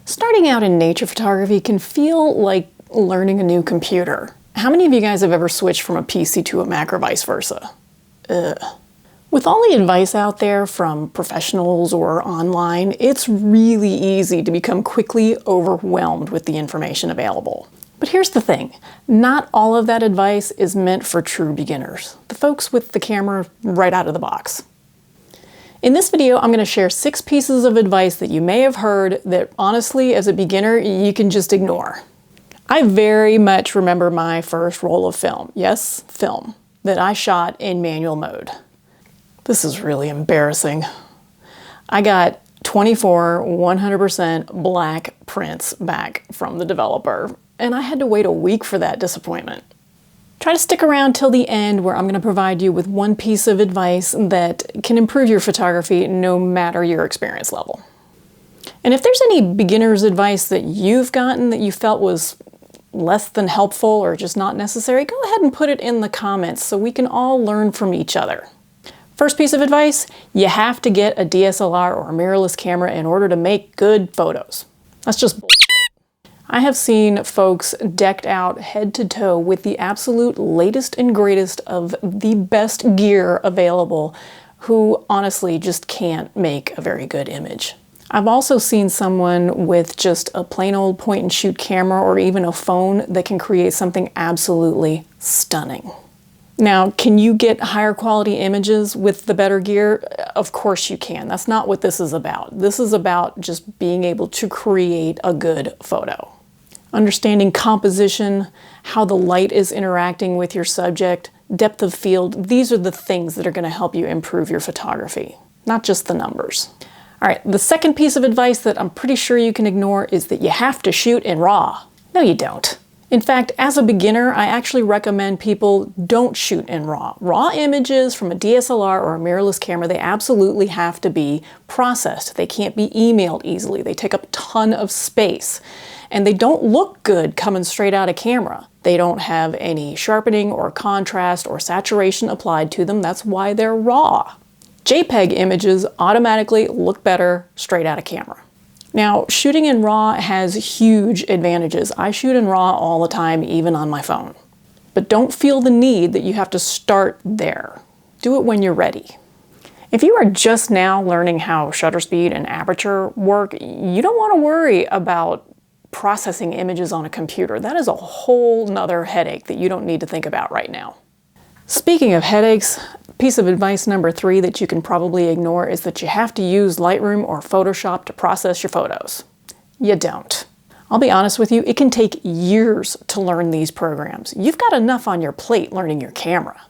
Starting out in nature photography can feel like learning a new computer. How many of you guys have ever switched from a PC to a Mac or vice versa? Ugh. With all the advice out there from professionals or online, it's really easy to become quickly overwhelmed with the information available. But here's the thing, not all of that advice is meant for true beginners, the folks with the camera right out of the box. In this video, I'm going to share 6 pieces of advice that you may have heard that honestly, as a beginner, you can just ignore. I very much remember my first roll of film, yes, film, that I shot in manual mode. This is really embarrassing. I got 24 100% black prints back from the developer, and I had to wait a week for that disappointment. Try to stick around till the end, where I'm going to provide you with one piece of advice that can improve your photography no matter your experience level. And if there's any beginner's advice that you've gotten that you felt was less than helpful or just not necessary, go ahead and put it in the comments so we can all learn from each other. First piece of advice, you have to get a DSLR or a mirrorless camera in order to make good photos. That's just bullshit. I have seen folks decked out head to toe with the absolute latest and greatest of the best gear available who honestly just can't make a very good image. I've also seen someone with just a plain old point and shoot camera or even a phone that can create something absolutely stunning. Now, can you get higher quality images with the better gear? Of course you can. That's not what this is about. This is about just being able to create a good photo. Understanding composition, how the light is interacting with your subject, depth of field, these are the things that are going to help you improve your photography, not just the numbers. All right, the second piece of advice that I'm pretty sure you can ignore is that you have to shoot in RAW. No, you don't. In fact, as a beginner, I actually recommend people don't shoot in RAW. RAW images from a DSLR or a mirrorless camera, they absolutely have to be processed. They can't be emailed easily. They take up a ton of space. And they don't look good coming straight out of camera. They don't have any sharpening or contrast or saturation applied to them. That's why they're raw. JPEG images automatically look better straight out of camera. Now, shooting in RAW has huge advantages. I shoot in RAW all the time, even on my phone. But don't feel the need that you have to start there. Do it when you're ready. If you are just now learning how shutter speed and aperture work, you don't want to worry about processing images on a computer. That is a whole nother headache that you don't need to think about right now. Speaking of headaches, piece of advice number 3 that you can probably ignore is that you have to use Lightroom or Photoshop to process your photos. You don't. I'll be honest with you, it can take years to learn these programs. You've got enough on your plate learning your camera.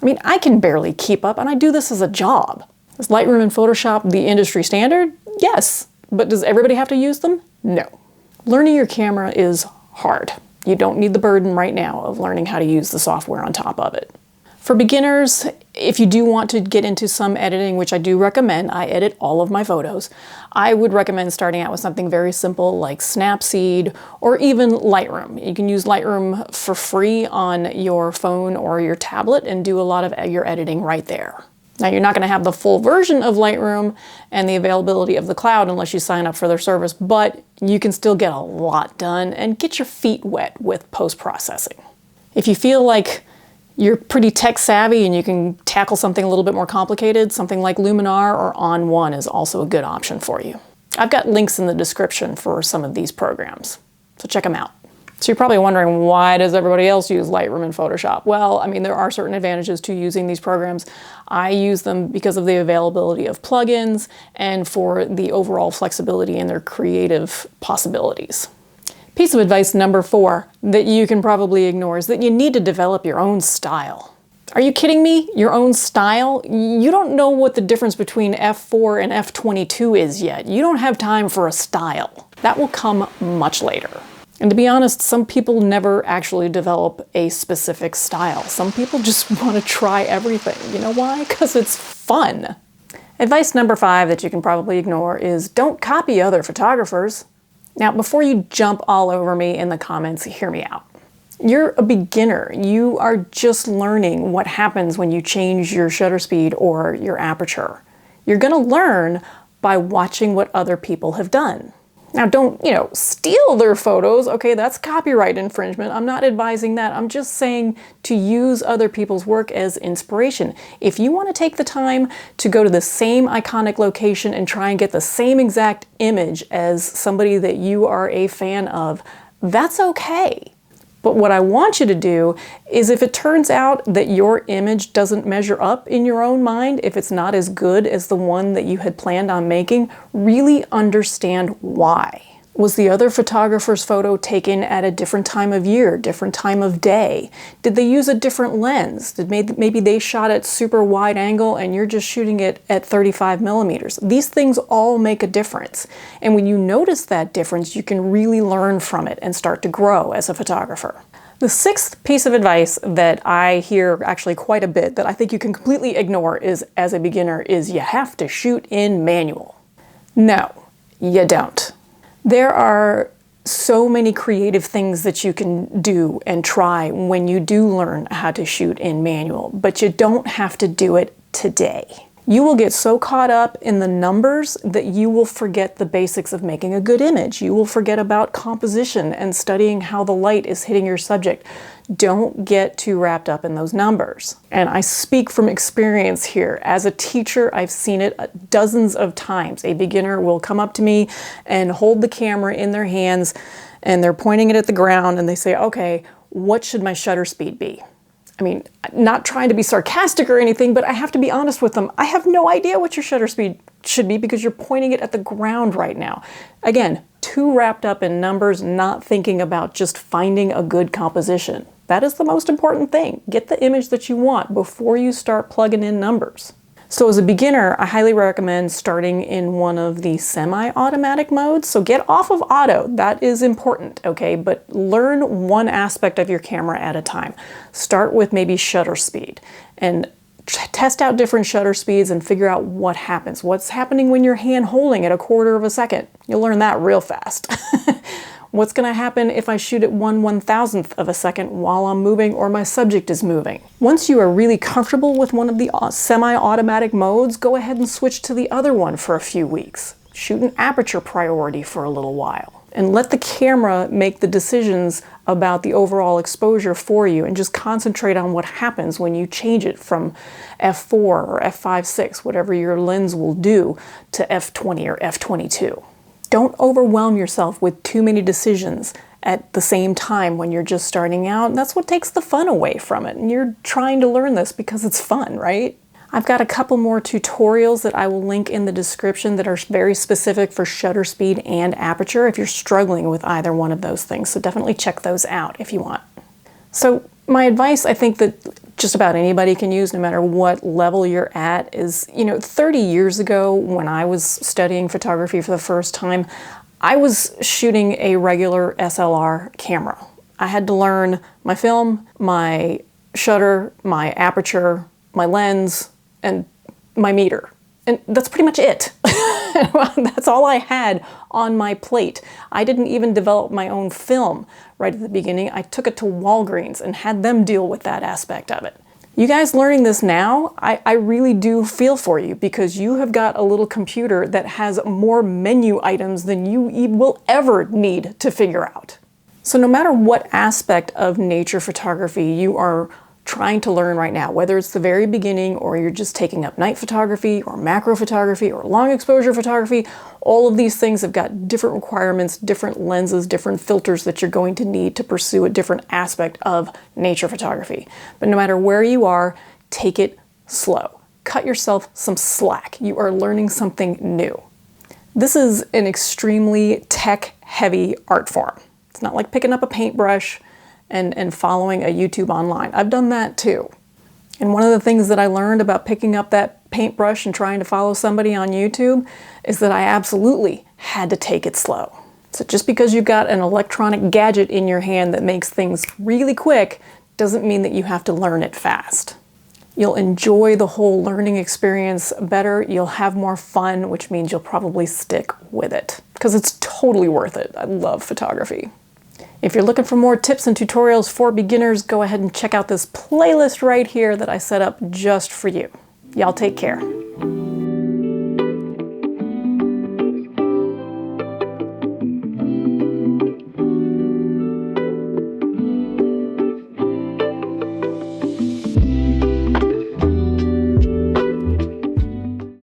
I mean, I can barely keep up, and I do this as a job. Is Lightroom and Photoshop the industry standard? Yes. But does everybody have to use them? No. Learning your camera is hard. You don't need the burden right now of learning how to use the software on top of it. For beginners, if you do want to get into some editing, which I do recommend, I edit all of my photos, I would recommend starting out with something very simple like Snapseed or even Lightroom. You can use Lightroom for free on your phone or your tablet and do a lot of your editing right there. Now, you're not going to have the full version of Lightroom and the availability of the cloud unless you sign up for their service, but you can still get a lot done and get your feet wet with post-processing. If you feel like you're pretty tech savvy and you can tackle something a little bit more complicated, something like Luminar or On1 is also a good option for you. I've got links in the description for some of these programs, so check them out. So you're probably wondering, why does everybody else use Lightroom and Photoshop? Well, I mean, there are certain advantages to using these programs. I use them because of the availability of plugins and for the overall flexibility in their creative possibilities. Piece of advice number 4 that you can probably ignore is that you need to develop your own style. Are you kidding me? Your own style? You don't know what the difference between f4 and f22 is yet. You don't have time for a style. That will come much later. And to be honest, some people never actually develop a specific style. Some people just want to try everything. You know why? Because it's fun. Advice number 5 that you can probably ignore is don't copy other photographers. Now, before you jump all over me in the comments, hear me out. You're a beginner. You are just learning what happens when you change your shutter speed or your aperture. You're going to learn by watching what other people have done. Now don't, steal their photos. Okay, that's copyright infringement. I'm not advising that. I'm just saying to use other people's work as inspiration. If you want to take the time to go to the same iconic location and try and get the same exact image as somebody that you are a fan of, that's okay. But what I want you to do is, if it turns out that your image doesn't measure up in your own mind, if it's not as good as the one that you had planned on making, really understand why. Was the other photographer's photo taken at a different time of year, different time of day? Did they use a different lens? Did maybe they shot at super wide angle and you're just shooting it at 35 millimeters? These things all make a difference. And when you notice that difference, you can really learn from it and start to grow as a photographer. The sixth piece of advice that I hear actually quite a bit that I think you can completely ignore is, as a beginner, is you have to shoot in manual. No, you don't. There are so many creative things that you can do and try when you do learn how to shoot in manual, but you don't have to do it today. You will get so caught up in the numbers that you will forget the basics of making a good image. You will forget about composition and studying how the light is hitting your subject. Don't get too wrapped up in those numbers. And I speak from experience here. As a teacher, I've seen it dozens of times. A beginner will come up to me and hold the camera in their hands and they're pointing it at the ground and they say, okay, what should my shutter speed be? I mean, not trying to be sarcastic or anything, but I have to be honest with them. I have no idea what your shutter speed should be because you're pointing it at the ground right now. Again, too wrapped up in numbers, not thinking about just finding a good composition. That is the most important thing. Get the image that you want before you start plugging in numbers. So as a beginner, I highly recommend starting in one of the semi-automatic modes. So get off of auto, that is important, okay? But learn one aspect of your camera at a time. Start with maybe shutter speed and test out different shutter speeds and figure out what happens. What's happening when you're hand holding at 1/4 of a second? You'll learn that real fast. What's going to happen if I shoot at 1/1000th of a second while I'm moving or my subject is moving? Once you are really comfortable with one of the semi-automatic modes, go ahead and switch to the other one for a few weeks. Shoot an aperture priority for a little while. And let the camera make the decisions about the overall exposure for you, and just concentrate on what happens when you change it from f4 or f5.6, whatever your lens will do, to f20 or f22. Don't overwhelm yourself with too many decisions at the same time when you're just starting out. That's what takes the fun away from it. And you're trying to learn this because it's fun, right? I've got a couple more tutorials that I will link in the description that are very specific for shutter speed and aperture if you're struggling with either one of those things. So definitely check those out if you want. So my advice, I think that just about anybody can use, no matter what level you're at, is, 30 years ago when I was studying photography for the first time, I was shooting a regular SLR camera. I had to learn my film, my shutter, my aperture, my lens, and my meter. And that's pretty much it. That's all I had on my plate. I didn't even develop my own film right at the beginning. I took it to Walgreens and had them deal with that aspect of it. You guys learning this now, I really do feel for you, because you have got a little computer that has more menu items than you will ever need to figure out. So no matter what aspect of nature photography you are trying to learn right now, whether it's the very beginning or you're just taking up night photography or macro photography or long exposure photography, all of these things have got different requirements, different lenses, different filters that you're going to need to pursue a different aspect of nature photography. But no matter where you are, take it slow. Cut yourself some slack. You are learning something new. This is an extremely tech-heavy art form. It's not like picking up a paintbrush and following a YouTube online. I've done that too. And one of the things that I learned about picking up that paintbrush and trying to follow somebody on YouTube is that I absolutely had to take it slow. So just because you've got an electronic gadget in your hand that makes things really quick doesn't mean that you have to learn it fast. You'll enjoy the whole learning experience better, you'll have more fun, which means you'll probably stick with it, because it's totally worth it. I love photography. If you're looking for more tips and tutorials for beginners, go ahead and check out this playlist right here that I set up just for you. Y'all take care.